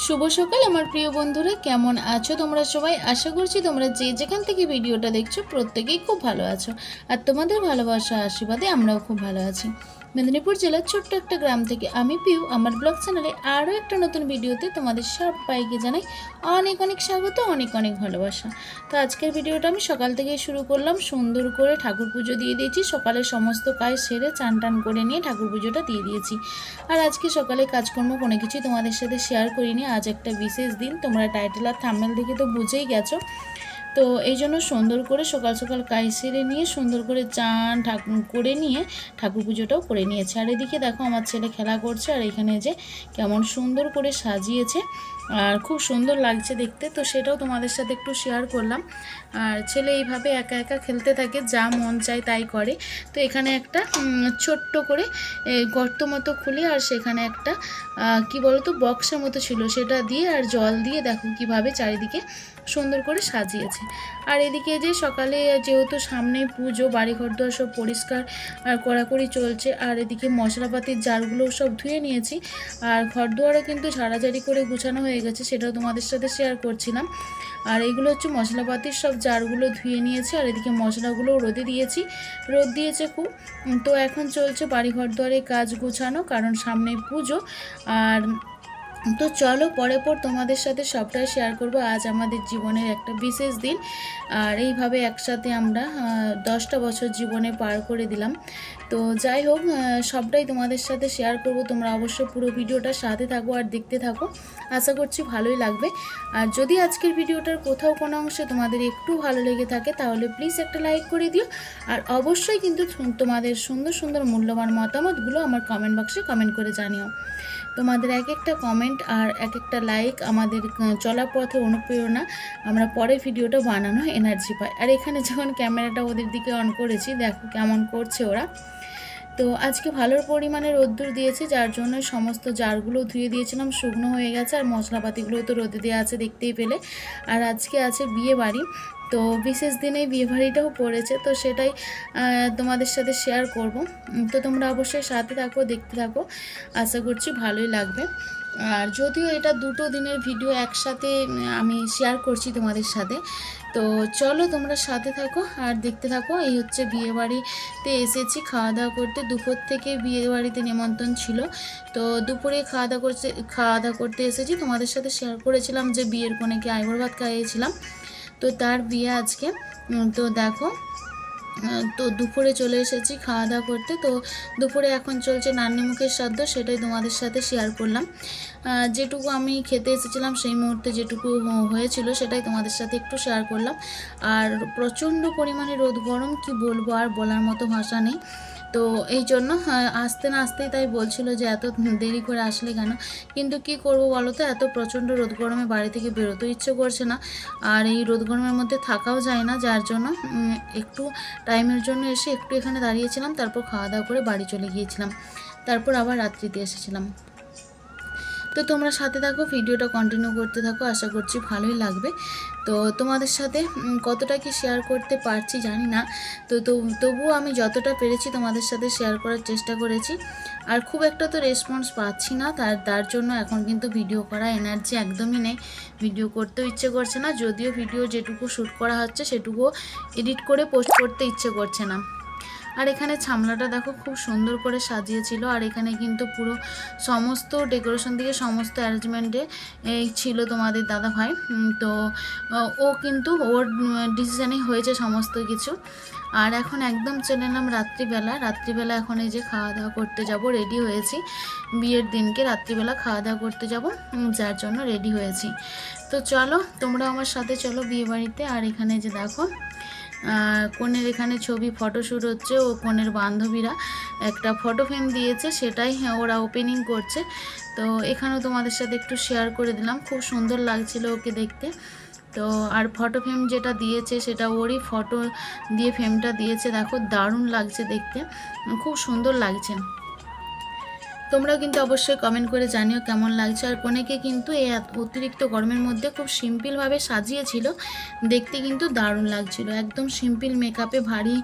শুভ সকাল আমার প্রিয় বন্ধুরা, কেমন আছো তোমরা সবাই? আশা করছি তোমরা যে যেখান থেকে ভিডিওটা দেখছো প্রত্যেকেই খুব ভালো আছো। আর তোমাদের ভালোবাসা আশীর্বাদে আমরাও খুব ভালো আছি। মেদিনীপুর জেলার ছোট্ট একটা গ্রাম থেকে আমি পিউ আমার ব্লগ চ্যানেলে আরও একটা নতুন ভিডিওতে তোমাদের সবাইকে জানাই অনেক অনেক স্বাগত, অনেক অনেক ভালোবাসা। তো আজকের ভিডিওটা আমি সকাল থেকেই শুরু করলাম। সুন্দর করে ঠাকুর পুজো দিয়ে দিয়েছি। সকালে সমস্ত কাজ সেরে চান টান করে নিয়ে ঠাকুর পুজোটা দিয়ে দিয়েছি। আর আজকে সকালে কাজকর্ম কোনো কিছুই তোমাদের সাথে শেয়ার করিনি। আজ একটা বিশেষ দিন, তোমরা টাইটেল আর থাম্বনেল দেখে তো বুঝেই গেছো। তো এই জন্য সুন্দর করে সকাল সকাল কাজ সেরে নিয়ে সুন্দর করে চান ঠাকুর করে নিয়ে ঠাকুর পুজোটাও করে নিয়েছে। আর এদিকে দেখো আমার ছেলে খেলা করছে, আর এখানে যে কেমন সুন্দর করে সাজিয়েছে আর খুব সুন্দর লাগছে দেখতে। তো সেটাও তোমাদের সাথে একটু শেয়ার করলাম। আর ছেলে এইভাবে একা একা খেলতে থাকে, যা মন চায় তাই করে। তো এখানে একটা ছোট্ট করে গর্ত মতো খুলে, আর সেখানে একটা কি বলতো বক্সের মতো ছিল, সেটা দিয়ে আর জল দিয়ে দেখো কিভাবে চারিদিকে সুন্দর করে সাজিয়েছে। আর এদিকে যে সকালে যেহেতু সামনে পুজো, বাড়ি ঘরদোর সব পরিষ্কার আর কড়াকড়ি চলছে। আর এদিকে মশলাপাতির জারগুলো সব ধুয়ে নিয়েছি, আর ঘরদোয়ারও কিন্তু ঝাড়াঝাড়ি করে গুছানো হয়ে গেছে, সেটাও তোমাদের সাথে শেয়ার করছিলাম। আর এইগুলো হচ্ছে মশলাপাতির সব জারগুলো ধুয়ে নিয়েছি। আর এদিকে মশলাগুলো রোদে দিয়েছি, রোদ দিয়েছে খুব। তো এখন চলছে বাড়ি ঘরদোয়ারে কাজ গুছানো, কারণ সামনে পুজো। আর তো চলো পরে তোমাদের সাথে সবটাই শেয়ার করব। আজ আমাদের জীবনের একটা বিশেষ দিন, আর এইভাবে একসাথে আমরা 10টা বছর জীবনে পার করে দিলাম। তো যাই হোক, সবটাই তোমাদের সাথে শেয়ার করব। তোমরা অবশ্যই পুরো ভিডিওটার সাথে থাকো আর দেখতে থাকো, আশা করছি ভালোই লাগবে। আর যদি আজকের ভিডিওটার কোথাও কোনো অংশে তোমাদের একটু ভালো লেগে থাকে তাহলে প্লিজ একটা লাইক করে দিও। আর অবশ্যই কিন্তু তোমাদের সুন্দর সুন্দর মূল্যবান মতামতগুলো আমার কমেন্ট বক্সে কমেন্ট করে জানিও। তোমাদের এক একটা কমেন্ট আর এক একটা লাইক আমাদের চলার পথে অনুপ্রেরণা, আমরা পরে ভিডিওটা বানানো এনার্জি পাই। আর এখানে যখন ক্যামেরাটা ওদের দিকে অন করেছি, দেখো কেমন করছে ওরা। তো আজকে ভালো পরিমাণে রোদ্দুর দিয়েছে, যার জন্য সমস্ত জারগুলো ধুয়ে দিয়েছিলাম, শুকনো হয়ে গেছে। আর মশলাপাতিগুলো তো রোদে দেওয়া আছে, দেখতেই পেলে। আর আজকে আছে বিয়ে বাড়ি, তো বিশেষ দিনেই বিয়েবাড়িটাও পড়েছে, তো সেটাই তোমাদের সাথে শেয়ার করব। তো তোমরা অবশ্যই সাথে থাকো, দেখতে থাকো, আশা করছি ভালোই লাগবে। আর যদিও এটা দুটো দিনের ভিডিও একসাথে আমি শেয়ার করছি তোমাদের সাথে। তো চলো তোমরা সাথে থাকো আর দেখতে থাকো। এই হচ্ছে বিয়েবাড়িতে এসেছি খাওয়া দাওয়া করতে। দুপুর থেকে বিয়েবাড়িতে নিমন্ত্রণ ছিল, তো দুপুরে খাওয়া দাওয়া করতে এসেছি। তোমাদের সাথে শেয়ার করেছিলাম যে বিয়ের কনেকে আইবুড়ো ভাত খাইয়েছিলাম, তো তার বিয়ে আজকে। তো দেখো, তো দুপুরে চলে এসেছি খাওয়া দাওয়া করতে। তো দুপুরে এখন চলছে নান্নিমুখের শ্রাদ্ধ, সেটাই তোমাদের সাথে শেয়ার করলাম। যেটুকু আমি খেতে এসেছিলাম সেই মুহূর্তে যেটুকু হয়েছিল সেটাই তোমাদের সাথে একটু শেয়ার করলাম। আর প্রচণ্ড পরিমাণে রোদ গরম, কি বলবো, আর বলার মতো ভাষা নেই। তো এই জন্য আসতে না আসতেই তাই বলছিল যে এত দেরি করে আসলে কেন, কিন্তু কি করব বলো তো, এত প্রচণ্ড রোদ গরমে বাড়ি থেকে বেরোতে ইচ্ছে করছে না, আর এই রোদ গরমের মধ্যে থাকাও যায় না, যার জন্য একটু টাইমের জন্য এসে একটু এখানে দাঁড়িয়েছিলাম, তারপর খাওয়া দাওয়া করে বাড়ি চলে গিয়েছিলাম, তারপর আবার রাত্রিতে এসেছিলাম। তো তোমরা সাথে থাকো, ভিডিওটা কন্টিনিউ করতে থাকো, আশা করছি ভালোই লাগবে। তো তোমাদের সাথে কতটা কি শেয়ার করতে পারছি জানি না, তো তবুও আমি যতটা পেরেছি তোমাদের সাথে শেয়ার করার চেষ্টা করেছি। আর খুব একটা তো রেসপন্স পাচ্ছি না, তার জন্য এখন কিন্তু ভিডিও করা এনার্জি একদমই নেই, ভিডিও করতেও ইচ্ছে করছে না। যদিও ভিডিও যেটুকু শ্যুট করা হচ্ছে সেটুকুও এডিট করে পোস্ট করতে ইচ্ছে করছে না। আর এখানে ছামলাটা দেখো খুব সুন্দর করে সাজিয়েছিল, আর এখানে কিন্তু পুরো সমস্ত ডেকোরেশন থেকে সমস্ত অ্যারেঞ্জমেন্টে ছিল তোমাদের দাদা ভাই। তো ও কিন্তু ওর ডিসিশানেই হয়েছে সমস্ত কিছু। আর এখন একদম চলে এলাম রাত্রিবেলা এখন এই যে খাওয়া দাওয়া করতে যাব, রেডি হয়েছি। বিয়ের দিনকে রাত্রিবেলা খাওয়া দাওয়া করতে যাব, যার জন্য রেডি হয়েছি। তো চলো তোমরা আমার সাথে চলো বিয়ে বাড়িতে। আর এখানে যে দেখো কনের এখানে ছবি ফটোশ্যুট হচ্ছে, ও কনের বান্ধবীরা একটা ফটো ফ্রেম দিয়েছে, সেটাই ওরা ওপেনিং করছে। তো এখানেও তোমাদের সাথে একটু শেয়ার করে দিলাম, খুব সুন্দর লাগছিল ওকে দেখতে। তো আর ফটো ফ্রেম যেটা দিয়েছে সেটা ওরই ফটো দিয়ে ফ্রেমটা দিয়েছে, দেখো দারুণ লাগছে দেখতে, খুব সুন্দর লাগছে। তোমরা কিন্তু অবশ্যই কমেন্ট করে জানিও কেমন লাগছে। আর কনেকে কিন্তু এই অতিরিক্ত গরমের মধ্যে খুব সিম্পলভাবে সাজিয়েছিল, দেখতে কিন্তু দারুণ লাগছিল। একদম সিম্পল মেকআপে, ভারী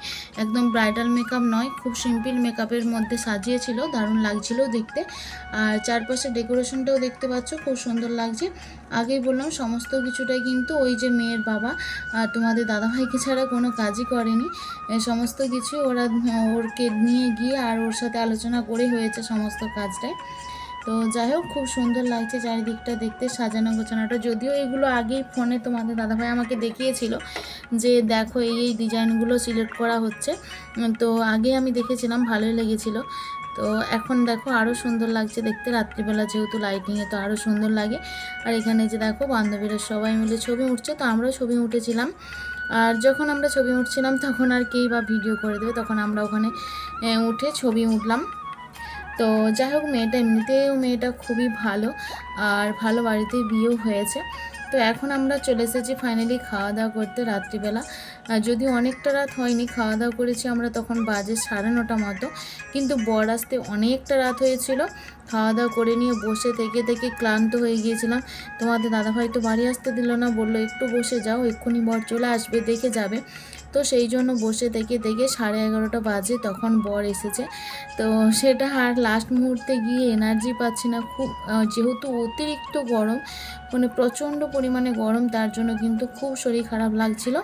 একদম ব্রাইডাল মেকআপ নয়, খুব সিম্পল মেকআপের মধ্যে সাজিয়েছিল, দারুণ লাগছিল দেখতে। আর চারপাশে ডেকোরেশনটাও দেখতে পাচ্ছ, খুব সুন্দর লাগছে। আগেই বললাম সমস্ত কিছুটাই কিন্তু ওই যে মেয়ের বাবা আর তোমাদের দাদাভাইকে ছাড়া কোনো কাজই করেনি, সমস্ত কিছু ওরকে নিয়ে গিয়ে আর ওর সাথে আলোচনা করে হয়েছে সমস্ত কাজটাই। তো যাই হোক, খুব সুন্দর লাগছে চারিদিকটা দেখতে, সাজানো গোছানোটা। যদিও এগুলো আগেই ফোনে তোমাদের দাদাভাই আমাকে দেখিয়েছিল যে দেখো এই ডিজাইনগুলো সিলেক্ট করা হচ্ছে, তো আগে আমি দেখেছিলাম, ভালোই লেগেছিল। তো এখন দেখো আরও সুন্দর লাগছে দেখতে, রাত্রিবেলা যেহেতু লাইটিংয়ে তো আরও সুন্দর লাগে। আর এখানে যে দেখো বান্ধবীরা সবাই মিলে ছবি উঠছে, তো আমরাও ছবি উঠেছিলাম। আর যখন আমরা ছবি উঠছিলাম তখন আর কেই বা ভিডিও করে দেবে, তখন আমরা ওখানে উঠে ছবি উঠলাম। তো যাই হোক, মেয়েটা খুবই ভালো, আর ভালো বাড়িতেই বিয়েও হয়েছে। তো এখন আমরা চলে এসেছি ফাইনালি খাওয়া দাওয়া করতে রাত্রিবেলা। যদিও অনেকটা রাত হয়নি, খাওয়া দাওয়া করেছি আমরা তখন বাজে 9:30 মতো, কিন্তু বর আসতে অনেকটা রাত হয়েছিল। খাওয়া দাওয়া করে নিয়ে বসে থেকে থেকে ক্লান্ত হয়ে গিয়েছিলাম। তোমাদের দাদাভাই তো বাড়ি আসতে দিল না, বললো একটু বসে যাও, এক্ষুনি বর চলে আসবে, দেখে যাবে। তো সেই জন্য বসে থেকে থেকে 11:30 বাজে তখন বর এসেছে। তো সেটা আর লাস্ট মুহূর্তে গিয়ে এনার্জি পাচ্ছি না খুব, যেহেতু অতিরিক্ত গরম, মানে প্রচণ্ড পরিমাণে গরম, তার জন্য কিন্তু খুব শরীর খারাপ লাগছিল,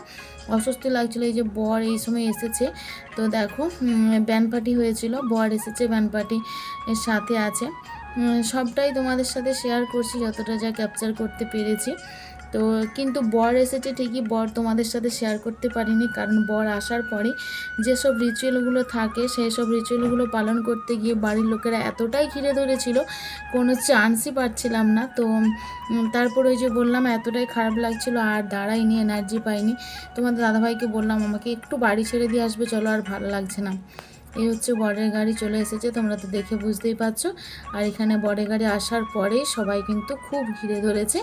অস্বস্তি লাগছিল। এই যে বর এই সময় এসেছে, তো দেখো ব্যান্ড পার্টি হয়েছিল, বর এসেছে, ব্যান্ড পার্টি এর সাথে আছে। সবটাই তোমাদের সাথে শেয়ার করছি যতটা যা ক্যাপচার করতে পেরেছি। তো কিন্তু বর এসেছে ঠিকই, বর তোমাদের সাথে শেয়ার করতে পারিনি, কারণ বর আসার পরে যেসব রিচুয়ালগুলো থাকে সেই সব রিচুয়ালগুলো পালন করতে গিয়ে বাড়ির লোকেরা এতটাই ঘিরে ধরেছিল, কোনো চান্সই পাচ্ছিলাম না। তো তারপর ওই যে বললাম এতটাই খারাপ লাগছিল, আর দাঁড়াইনি, এনার্জি পাইনি। তোমাদের দাদাভাইকে বললাম আমাকে একটু বাড়ি ছেড়ে দিয়ে আসবে, চলো আর ভালো লাগছে না। এই হচ্ছে বরের গাড়ি চলে এসেছে, তোমরা তো দেখে বুঝতেই পারছো। আর এখানে বরের গাড়ি আসার পরেই সবাই কিন্তু খুব ঘিরে ধরেছে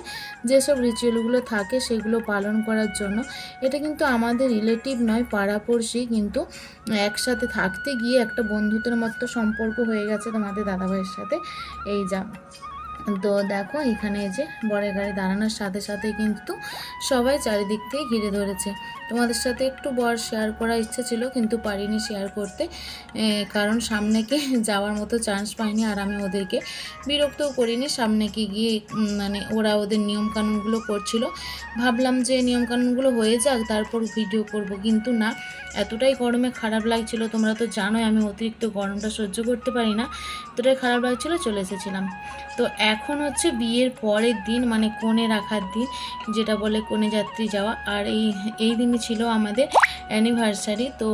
যেসব রিচুয়ালগুলো থাকে সেগুলো পালন করার জন্য। এটা কিন্তু আমাদের রিলেটিভ নয়, পাড়াপড়শি, কিন্তু একসাথে থাকতে গিয়ে একটা বন্ধুত্বের মতো সম্পর্ক হয়ে গেছে তোমাদের দাদাভাইয়ের সাথে। এই যা, তো দেখো এখানে যে বরের গাড়ি দাঁড়ানোর সাথে সাথে কিন্তু সবাই চারিদিক থেকে ঘিরে ধরেছে। তোমাদের সাথে একটু বর শেয়ার করার ইচ্ছে ছিল, কিন্তু পারিনি শেয়ার করতে, কারণ সামনেকে যাওয়ার মতো চান্স পাইনি, আর আমি ওদেরকে বিরক্তও করিনি। সামনেকে গিয়ে মানে ওরা ওদের নিয়মকানুনগুলো করছিল, ভাবলাম যে নিয়মকানুনগুলো হয়ে যাক তারপর ভিডিও করব, কিন্তু না, এতটাই গরমে খারাপ লাগছিল। তোমরা তো জানোই আমি অতিরিক্ত গরমটা সহ্য করতে পারি না, এতটাই খারাপ লাগছিল, চলে এসেছিলাম। তো এখন হচ্ছে বিয়ের পরের দিন, মানে কনে রাখার দিন, যেটা বলে কনে যাত্রী যাওয়া। আর এই দিনই ছিল আমাদের অ্যানিভার্সারি, তো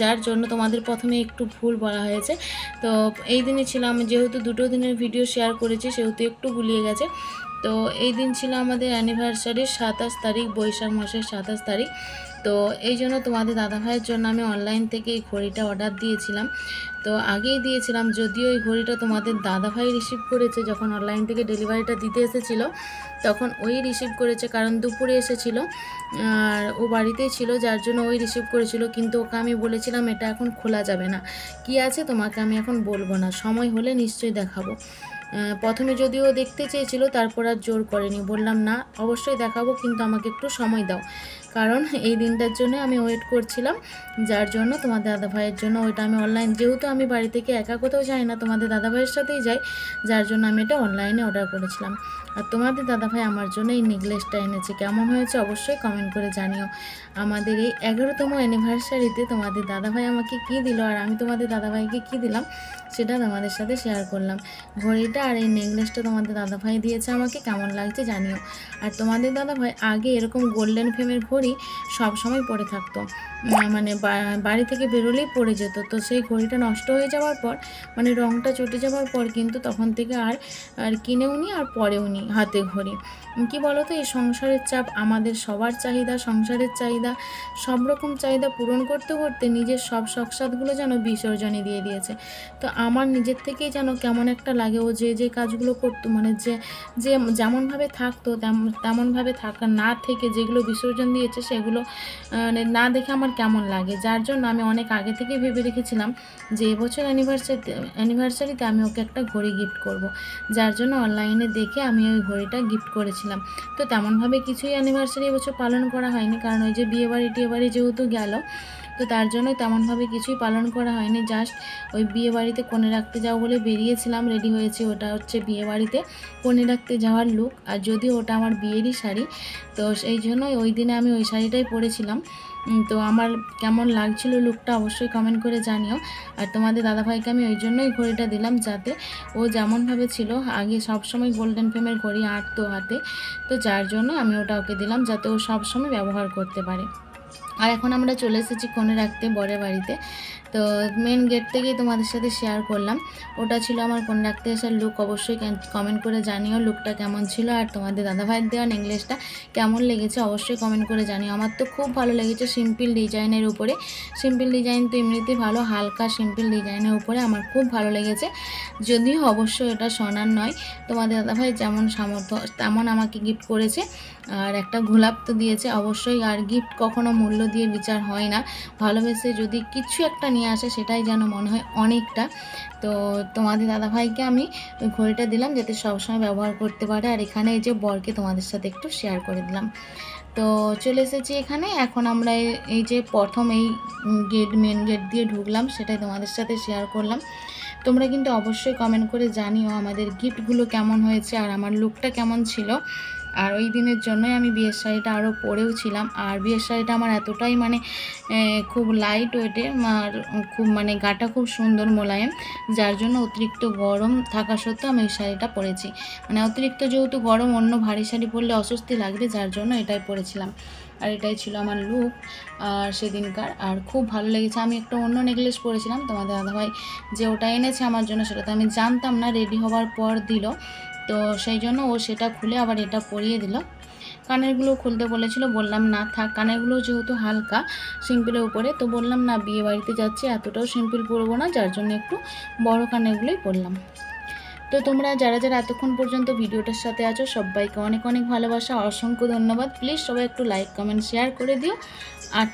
যার জন্য তোমাদের প্রথমে একটু ভুল বলা হয়েছে। তো এই দিনই ছিল, আমি যেহেতু 2 দিনের ভিডিও শেয়ার করেছি সেহেতু একটু গুলিয়ে গেছে। তো এই দিন ছিল আমাদের অ্যানিভার্সারির 27 তারিখ, বৈশাখ মাসের 27 তারিখ। তো এই জন্য তোমাদের দাদাভাইয়ের জন্য আমি অনলাইন থেকে এই ঘড়িটা অর্ডার দিয়েছিলাম। তো আগেই দিয়েছিলাম, যদিও এই ঘড়িটা তোমাদের দাদাভাই রিসিভ করেছে, যখন অনলাইন থেকে ডেলিভারিটা দিতে এসেছিলো তখন ওই রিসিভ করেছে, কারণ দুপুরে এসেছিল আর ও বাড়িতেই ছিল, যার জন্য ওই রিসিভ করেছিল। কিন্তু ওকে আমি বলেছিলাম এটা এখন খোলা যাবে না, কি আছে তোমাকে আমি এখন বলবো না, সময় হলে নিশ্চয়ই দেখাবো। প্রথমে যদিও দেখতে চেয়েছিল, তারপর আর জোর করেনি, বললাম না অবশ্যই দেখাবো, কিন্তু আমাকে একটু সময় দাও, কারণ এই দিনটার জন্য আমি ওয়েট করছিলাম। যার জন্য তোমাদের দাদাভাইয়ের জন্য ওইটা আমি অনলাইন, যেহেতু আমি বাড়ি থেকে একা কোথাও যাই না, তোমাদের দাদাভাইয়ের সাথেই যাই, যার জন্য আমি এটা অনলাইনে অর্ডার করেছিলাম। আর তোমাদের দাদাভাই আমার জন্য এই নেকলেসটা এনেছে, কেমন হয়েছে অবশ্যই কমেন্ট করে জানিও। আমাদের এই 11তম অ্যানিভার্সারিতে তোমাদের দাদাভাই আমাকে কী দিল আর আমি তোমাদের দাদাভাইকে কী দিলাম সেটা তোমাদের সাথে শেয়ার করলাম। ঘড়িটা আর এই নেকলেসটা তোমাদের দাদাভাই দিয়েছে আমাকে, কেমন লাগছে জানিও। আর তোমাদের দাদাভাই আগে এরকম গোল্ডেন ফ্রেমের ঘড়ি সব সময় পরে থাকতো, মানে বাড়ি থেকে বেরোলেই পড়ে যেত। তো সেই ঘড়িটা নষ্ট হয়ে যাওয়ার পর, মানে রঙটা চটে যাওয়ার পর কিন্তু তখন থেকে আর কিনেও নি আর পরেও নি। নেই হাতে ঘড়ি। কি বলো তো, এই সংসারের চাপ, আমাদের সবার চাহিদা, সংসারের চাহিদা, সব রকম চাহিদা পূরণ করতে করতে নিজের সব শখসাদগুলো যেন বিসর্জনই দিয়ে দিয়েছে। তো আমার নিজের থেকেই যেন কেমন একটা লাগে, ও যে কাজগুলো করতো, মানে যে যে যেমনভাবে থাকতো তেমনভাবে থাকা না থেকে যেগুলো বিসর্জন দিয়েছে সেগুলো মানে না দেখে আমার কেমন লাগে। যার জন্য আমি অনেক আগে থেকেই ভেবে রেখেছিলাম যে এবছর অ্যানিভার্সারিতে আমি ওকে একটা ঘড়ি গিফট করব। যার জন্য অনলাইনে দেখে আমি ওই ঘড়িটা গিফট করেছিলাম। তো তেমনভাবে কিছুই অ্যানিভার্সারি এবছর পালন করা হয়নি, কারণ ওই যে বিয়েবাড়ি যেহেতু গেল, তো তার জন্যই তেমনভাবে কিছুই পালন করা হয়নি। জাস্ট ওই বিয়েবাড়িতে কনে রাখতে যাও বলে বেরিয়েছিলাম, রেডি হয়েছি, ওটা হচ্ছে বিয়েবাড়িতে কনে রাখতে যাওয়ার লুক। আর যদিও ওটা আমার বিয়েরই শাড়ি, তো সেই জন্যই ওই দিনে আমি ওই শাড়িটাই পরেছিলাম। তো আমার কেমন লাগছিল লুকটা অবশ্যই কমেন্ট করে জানিও। আর তোমাদের দাদাভাইকে আমি ওই জন্যই ঘড়িটা দিলাম, যাতে ও যেমনভাবে ছিল আগে সবসময় গোল্ডেন ফ্রেমের ঘড়ি আঁটতো হাতে, তো যার জন্য আমি ওটা ওকে দিলাম যাতে ও সবসময় ব্যবহার করতে পারে। আর এখন আমরা চলে এসেছি কনে রাখতে বরের বাড়িতে। তো মেন গেট থেকেই তোমাদের সাথে শেয়ার করলাম, ওটা ছিল আমার কনে রাখতে আসার লুক। অবশ্যই কমেন্ট করে জানিও লুকটা কেমন ছিল, আর তোমাদের দাদাভাইয়ের দেওয়া নেকলেসটা কেমন লেগেছে অবশ্যই কমেন্ট করে জানিও। আমার তো খুব ভালো লেগেছে সিম্পল ডিজাইনের উপরে। সিম্পল ডিজাইন তো এমনিতেই ভালো, হালকা সিম্পল ডিজাইনের উপরে আমার খুব ভালো লেগেছে। যদিও অবশ্যই এটা সোনার নয়, তোমাদের দাদাভাই যেমন সামর্থ্য তেমন আমাকে গিফট করেছে। আর একটা গোলাপ তো দিয়েছে অবশ্যই। আর গিফট কখনো মূল্য দিয়ে বিচার হয় না, ভালোবেসে যদি কিছু একটা নিয়ে আসে সেটাই যেন মনে হয় অনেকটা। তো তোমাদের দাদাভাইকে আমি ওই ঘড়িটা দিলাম যাতে সবসময় ব্যবহার করতে পারে। আর এখানে এই যে বরকে তোমাদের সাথে একটু শেয়ার করে দিলাম। তো চলে এসেছি এখানে। এখন আমরা এই যে প্রথম এই মেন গেট দিয়ে ঢুকলাম, সেটাই তোমাদের সাথে শেয়ার করলাম। তোমরা কিন্তু অবশ্যই কমেন্ট করে জানিও আমাদের গিফটগুলো কেমন হয়েছে আর আমার লুকটা কেমন ছিল। আর ওই দিনের জন্যই আমি বিয়ের শাড়িটা আরও পরেও ছিলাম। আর বিয়ের শাড়িটা আমার এতটাই মানে খুব লাইট ওয়েটে, আর খুব মানে গাটা খুব সুন্দর মোলায়েম, যার জন্য অতিরিক্ত গরম থাকা সত্ত্বেও আমি এই শাড়িটা পরেছি। মানে অতিরিক্ত যেহেতু গরম, অন্য ভারী শাড়ি পরলে অস্বস্তি লাগবে, যার জন্য এটাই পরেছিলাম। আর এটাই ছিল আমার লুক আর সেদিনকার। আর খুব ভালো লেগেছে। আমি একটা অন্য নেকলেস পরেছিলাম, তোমাদের দাদাভাই যে ওটা এনেছে আমার জন্য সেটা তো আমি জানতাম না, রেডি হওয়ার পর দিল। তো সেই জন্য ও সেটা খুলে আবার এটা পরিয়ে দিল। কানেরগুলো খুলতে বলেছিল, বললাম না থাক, কানেরগুলো যেহেতু হালকা সিম্পলের উপরে, তো বললাম না বিয়ে বাড়িতে যাচ্ছি এতটাও সিম্পল পরবো না, যার জন্য একটু বড় কানেরগুলোই পরলাম। তো তোমরা যারা যারা এতক্ষণ পর্যন্ত ভিডিওটার সাথে আছো সবাইকে অনেক অনেক ভালোবাসা, অসংখ্য ধন্যবাদ। প্লিজ সবাই একটু লাইক কমেন্ট শেয়ার করে দিও। আর